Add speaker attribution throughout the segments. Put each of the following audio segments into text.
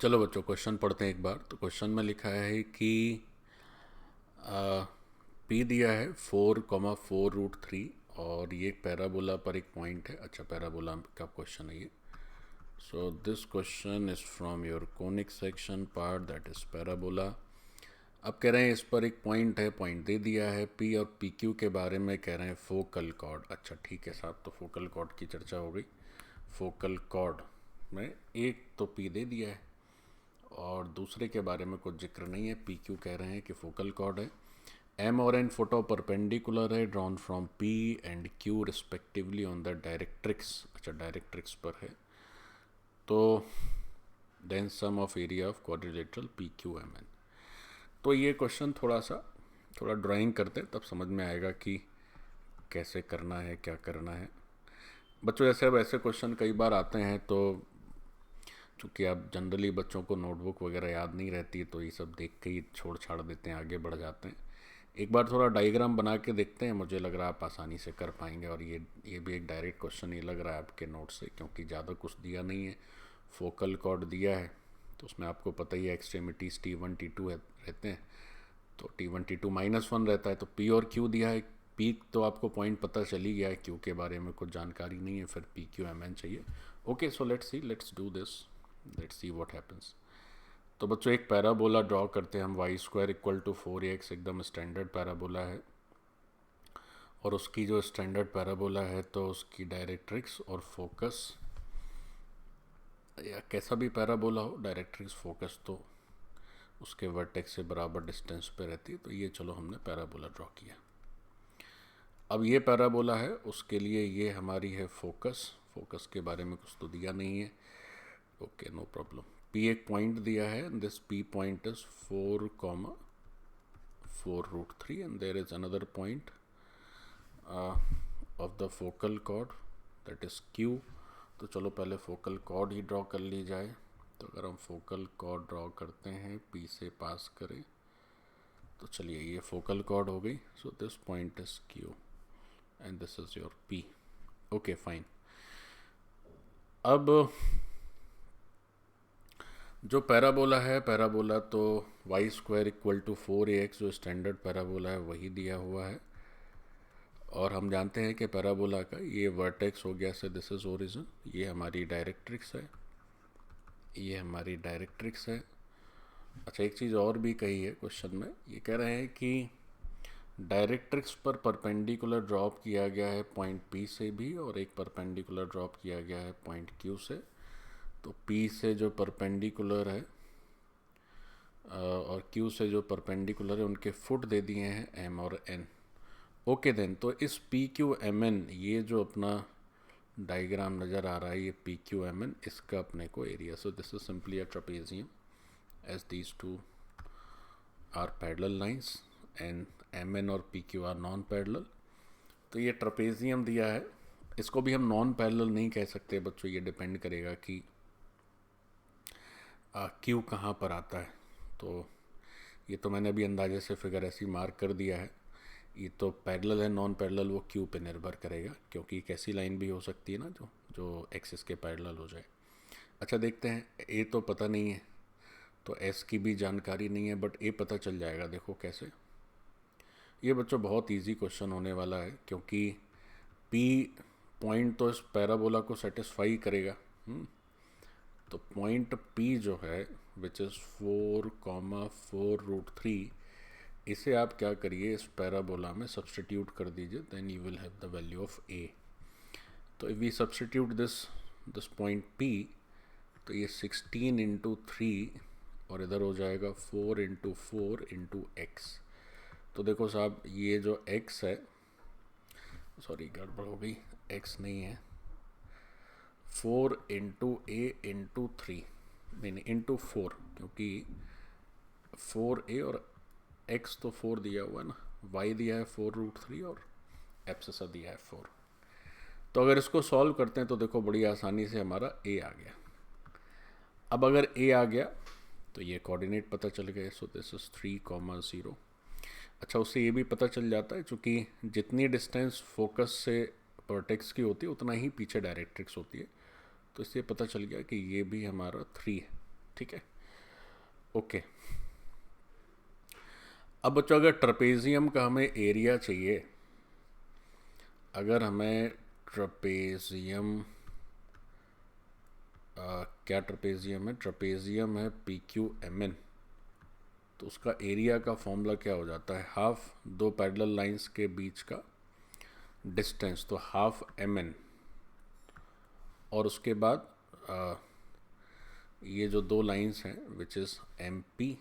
Speaker 1: चलो बच्चों, क्वेश्चन पढ़ते हैं एक बार। तो क्वेश्चन में लिखा है कि पी दिया है 4,4√3 और ये पैराबोला पर एक पॉइंट है। अच्छा, पैराबोला का क्वेश्चन है ये। So this question is from your conic section part, that is parabola. अब कह रहे हैं इस पर एक पॉइंट है, पॉइंट दे दिया है। पी और पी क्यू के बारे में कह रहे हैं फोकल कॉर्ड। अच्छा ठीक है साहब, तो फोकल कॉर्ड की चर्चा हो गई। फोकल कॉर्ड में एक तो पी दे दिया है और दूसरे के बारे में कुछ जिक्र नहीं है। पी क्यू कह रहे हैं कि फोकल कॉर्ड है। एम और एन फोटो परपेंडिकुलर है, drawn from P and Q respectively on the directrix. अच्छा, डायरेक्ट्रिक्स पर है। तो then sum of area of quadrilateral P Q M N. तो ये क्वेश्चन थोड़ा ड्राइंग करते तब समझ में आएगा कि कैसे करना है, क्या करना है बच्चों। जैसे अब ऐसे क्वेश्चन कई बार आते हैं, तो चूँकि आप जनरली बच्चों को नोटबुक वगैरह याद नहीं रहती, तो ये सब देख के ही छोड़ छाड़ देते हैं, आगे बढ़ जाते हैं। एक बार थोड़ा डायग्राम बना के देखते हैं, मुझे लग रहा है आप आसानी से कर पाएंगे। और ये भी एक डायरेक्ट क्वेश्चन ही लग रहा है आपके नोट से, क्योंकि ज़्यादा कुछ दिया नहीं है। फोकल कॉर्ड दिया है तो उसमें आपको पता ही है एक्सट्रीमिटीज़ T1 T2 रहते हैं। तो T1 T2 -1 रहता है। तो पी और क्यू दिया है। पी तो आपको पॉइंट पता चल ही गया है, क्यू के बारे में कुछ जानकारी नहीं है, फिर पी क्यू एम एन चाहिए। Okay, so let's do this, let's see what happens. तो बच्चों एक पैराबोला ड्रॉ करते हैं हम। y² = 4x एकदम स्टैंडर्ड पैराबोला है। और उसकी जो स्टैंडर्ड पैराबोला है तो उसकी डायरेक्ट्रिक्स और फोकस, या कैसा भी पैराबोला हो, डायरेक्ट्रिक्स फोकस तो उसके वर्टेक्स से बराबर डिस्टेंस पे रहती है। तो ये चलो हमने पैराबोला ड्रॉ किया। अब ये पैराबोला है, उसके लिए ये हमारी है फोकस। फोकस के बारे में कुछ तो दिया नहीं है। Okay, no problem. पी एक पॉइंट दिया है, this P point is 4,4√3 and there is another point of the focal chord, that is Q. तो चलो पहले फोकल कॉर्ड ही ड्रॉ कर ली जाए। तो अगर हम फोकल कॉर्ड ड्रॉ करते हैं, पी से पास करें, तो चलिए ये फोकल कॉर्ड हो गई। So this point is Q and this is your P. Okay fine. अब जो पैराबोला है, पैराबोला तो y² = 4ax जो स्टैंडर्ड पैराबोला है वही दिया हुआ है। और हम जानते हैं कि पैराबोला का ये वर्टेक्स हो गया से दिस इज ओरिजिन, ये हमारी डायरेक्ट्रिक्स है, ये हमारी डायरेक्ट्रिक्स है। अच्छा, एक चीज़ और भी कही है क्वेश्चन में, ये कह रहे हैं कि डायरेक्ट्रिक्स पर परपेंडिकुलर ड्रॉप किया गया है पॉइंट पी से भी, और एक परपेंडिकुलर ड्रॉप किया गया है पॉइंट क्यू से। तो पी से जो परपेंडिकुलर है और क्यू से जो परपेंडिकुलर है, उनके फुट दे दिए हैं एम और एन। ओके देन, तो इस पी क्यू एम एन, ये जो अपना डायग्राम नज़र आ रहा है, ये पी क्यू एम एन, इसका अपने को area. So this is simply a trapezium as these two are parallel lines and M N और P Q are non parallel. तो ये ट्रेपेजियम दिया है। इसको भी हम नॉन पैरेलल नहीं कह सकते बच्चों, ये डिपेंड करेगा कि क्यू कहाँ पर आता है। तो ये तो मैंने अभी अंदाजे से फिगर ऐसी मार्क कर दिया है। ये तो पैरेलल है, नॉन पैरेलल वो क्यू पे निर्भर करेगा, क्योंकि एक ऐसी लाइन भी हो सकती है ना जो एक्सिस के पैरेलल हो जाए। अच्छा देखते हैं, ए तो पता नहीं है, तो एस की भी जानकारी नहीं है, बट ए पता चल जाएगा। देखो कैसे। ये बच्चों बहुत इजी क्वेश्चन होने वाला है, क्योंकि पी पॉइंट तो इस पैराबोला को सेटिस्फाई करेगा। तो पॉइंट पी जो है विच इज़ 4,4√3, इसे आप क्या करिए, इस पैराबोला में सब्सटीट्यूट कर दीजिए, then you will have the value of A. तो if we substitute this point P, तो ये 16 × 3 और इधर हो जाएगा 4 × 4 × x। तो देखो साहब, ये जो x है, सॉरी गड़बड़ हो गई, x नहीं है, 4 × a × 3, नहीं इंटू 4, क्योंकि 4a और x तो 4 दिया हुआ है ना, y दिया है 4√3 और एब्सिसा दिया है 4। तो अगर इसको सॉल्व करते हैं तो देखो बड़ी आसानी से हमारा a आ गया। अब अगर a आ गया तो ये कोऑर्डिनेट पता चल गए। सो दिस इज 3,0। अच्छा, उससे ये भी पता चल जाता है, चूँकि जितनी डिस्टेंस फोकस से वर्टेक्स की होती है उतना ही पीछे डायरेक्ट्रिक्स होती है। तो इससे पता चल गया कि ये भी हमारा 3 है। ठीक है, ओके। अब बच्चों अगर ट्रपेजियम का हमें एरिया चाहिए, अगर हमें ट्रपेजियम क्या ट्रपेजियम है, ट्रपेजियम है PQMN, तो उसका एरिया का फॉर्मूला क्या हो जाता है, हाफ दो पैरेलल लाइंस के बीच का डिस्टेंस, तो हाफ MN, और उसके बाद ये जो दो लाइंस हैं विच इज़ MP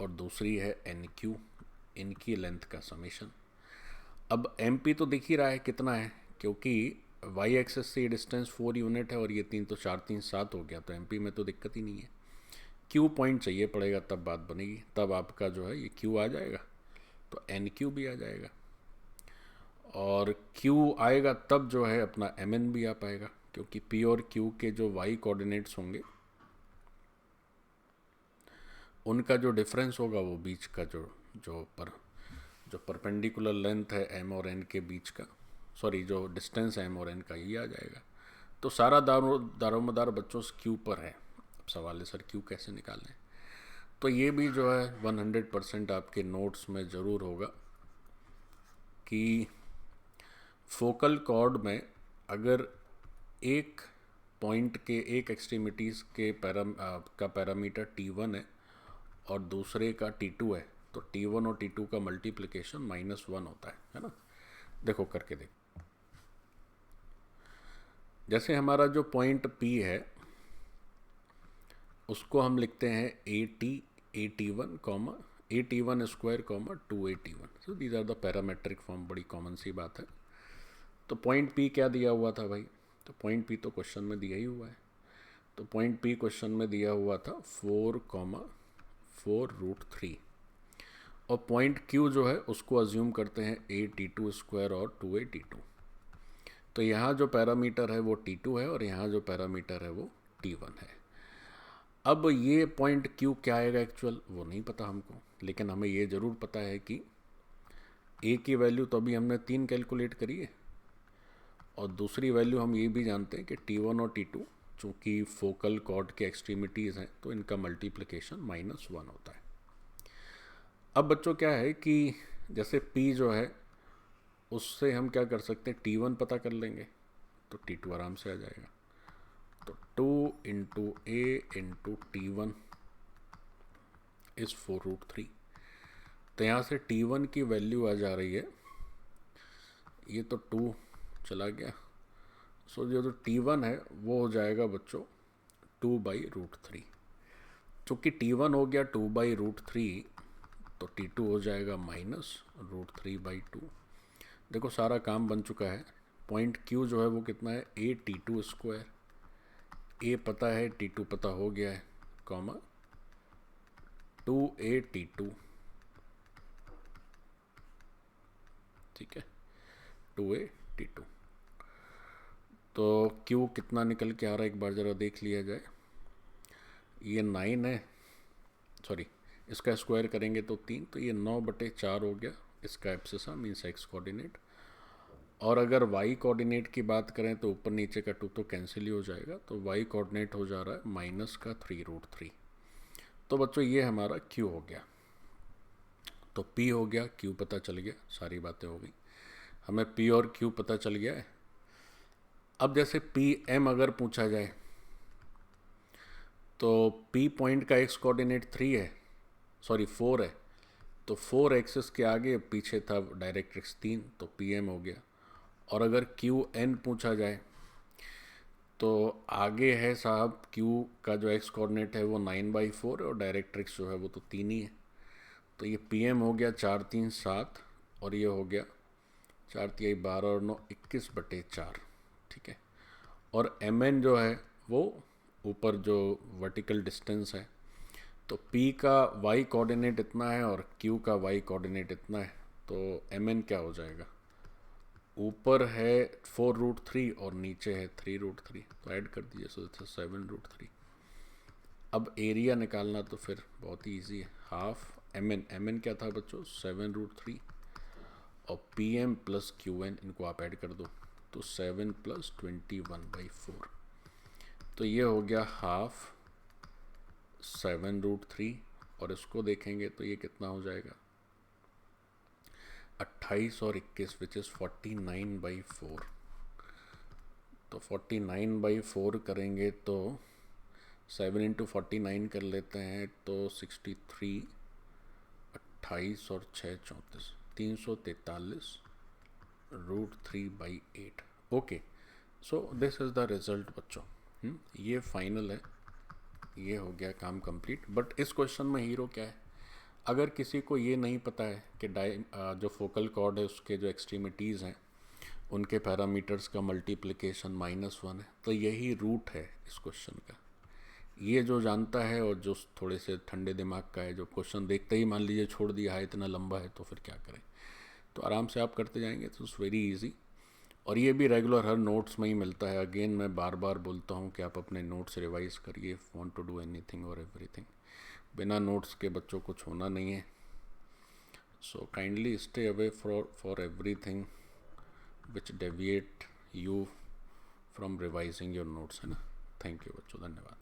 Speaker 1: और दूसरी है NQ, इनकी लेंथ का समेशन। अब MP तो दिख ही रहा है कितना है, क्योंकि वाई एक्सेस से डिस्टेंस 4 यूनिट है और ये 3 तो 4 3 7 हो गया, तो MP में तो दिक्कत ही नहीं है। Q पॉइंट चाहिए पड़ेगा, तब बात बनेगी, तब आपका जो है ये Q आ जाएगा, तो NQ भी आ जाएगा, और Q आएगा तब जो है अपना MN भी आ पाएगा, क्योंकि P और Q के जो y कोऑर्डिनेट्स होंगे उनका जो डिफरेंस होगा वो बीच का जो परपेंडिकुलर लेंथ है M और N के बीच का, सॉरी जो डिस्टेंस है M और N का, ये आ जाएगा। तो सारा दारोमदार बच्चों Q पर है। अब सवाल है सर Q कैसे निकालें, तो ये भी जो है 100% आपके नोट्स में ज़रूर होगा कि फोकल कॉर्ड में अगर एक पॉइंट के एक एक्सट्रीमिटीज़ के पैरामीटर T1 है और दूसरे का T2 है, तो T1 और T2 का मल्टीप्लिकेशन -1 होता है ना। देखो करके देख, जैसे हमारा जो पॉइंट P है उसको हम लिखते हैं AT1 comma AT1 square comma 2AT1, so these are the parametric form, बड़ी कॉमन सी बात है। तो पॉइंट P क्या दिया हुआ था भाई, तो पॉइंट P तो क्वेश्चन में दिया ही हुआ है, तो पॉइंट P क्वेश्चन में दिया हुआ था 4,4√3, और पॉइंट Q जो है उसको अज्यूम करते हैं AT2 स्क्वायर और 2AT2। तो यहाँ जो पैरामीटर है वो T2 है और यहाँ जो पैरामीटर है वो T1 है। अब ये पॉइंट Q क्या आएगा एक्चुअल वो नहीं पता हमको, लेकिन हमें ये ज़रूर पता है कि A की वैल्यू तो अभी हमने 3 कैलकुलेट करी है, और दूसरी वैल्यू हम ये भी जानते हैं कि T1 और T2 चूँकि फोकल कॉर्ड के एक्सट्रीमिटीज़ हैं तो इनका मल्टीप्लिकेशन -1 होता है। अब बच्चों क्या है कि जैसे P जो है उससे हम क्या कर सकते हैं, T1 पता कर लेंगे तो T2 आराम से आ जाएगा, तो 2 × A × T1 इज़ 4√3। तो यहाँ से T1 की वैल्यू आ जा रही है, ये तो 2 चला गया, सो जो T1 है वो हो जाएगा बच्चों 2/√3। चूँकि T1 हो गया 2/√3 तो T2 हो जाएगा -√3/2। देखो सारा काम बन चुका है। पॉइंट Q जो है वो कितना है, AT2 स्क्वायर, A पता है T2 पता हो गया है, कॉमा 2AT2, ठीक है, 2AT2। तो Q कितना निकल के आ रहा है एक बार ज़रा देख लिया जाए, ये 9 है, सॉरी इसका स्क्वायर करेंगे तो 3, तो ये 9/4 हो गया इसका एब्सिसा मीन्स x कोऑर्डिनेट। और अगर y कोऑर्डिनेट की बात करें तो ऊपर नीचे का 2 तो कैंसिल ही हो जाएगा, तो y कोऑर्डिनेट हो जा रहा है -3√3। तो बच्चों ये हमारा Q हो गया, तो P हो गया, Q पता चल गया, सारी बातें हो गई, हमें P और Q पता चल गया है। अब जैसे PM अगर पूछा जाए तो P पॉइंट का x कोऑर्डिनेट 3 है, सॉरी 4 है, तो 4 एक्सिस के आगे पीछे था डायरेक्ट्रिक्स 3, तो PM हो गया। और अगर QN पूछा जाए तो आगे है साहब Q का जो x कोऑर्डिनेट है वो 9/4 है और डायरेक्ट्रिक्स जो है वो तो 3 ही है, तो ये PM हो गया 4 3 7, और ये हो गया 4 3 12 और 9 21/4, ठीक है। और MN जो है वो ऊपर जो वर्टिकल डिस्टेंस है, तो P का y कोऑर्डिनेट इतना है और Q का y कोऑर्डिनेट इतना है, तो MN क्या हो जाएगा, ऊपर है 4√3 और नीचे है 3√3, तो ऐड कर दीजिए, सो 7√3। अब एरिया निकालना तो फिर बहुत ही ईजी है, हाफ MN क्या था बच्चों 7√3, और PM + QN इनको आप ऐड कर दो तो 7 + 21/4, तो ये हो गया हाफ 7√3, और इसको देखेंगे तो ये कितना हो जाएगा 28 और 21, विच इज़ 49/4। तो 49/4 करेंगे तो 7 × 49 कर लेते हैं तो 63, 28 और 6 34, 343/8। Okay, so this is the result बच्चों। ये फाइनल है, ये हो गया काम कंप्लीट। बट इस क्वेश्चन में हीरो क्या है, अगर किसी को ये नहीं पता है कि जो फोकल कॉर्ड है उसके जो एक्सट्रीमिटीज़ हैं उनके पैरामीटर्स का मल्टीप्लिकेशन -1 है, तो यही रूट है इस क्वेश्चन का। ये जो जानता है और जो थोड़े से ठंडे दिमाग का है, जो क्वेश्चन देखते ही मान लीजिए छोड़ दिया है, इतना लंबा है तो फिर क्या करें, तो आराम से आप करते जाएंगे तो इट्स वेरी इजी। और ये भी रेगुलर हर नोट्स में ही मिलता है। अगेन मैं बार बार बोलता हूँ कि आप अपने नोट्स रिवाइज करिए, वांट टू डू एनीथिंग और एवरीथिंग। बिना नोट्स के बच्चों कुछ होना नहीं है। So kindly stay away for everything which deviate you from revising your notes, है ना। थैंक यू बच्चों, धन्यवाद।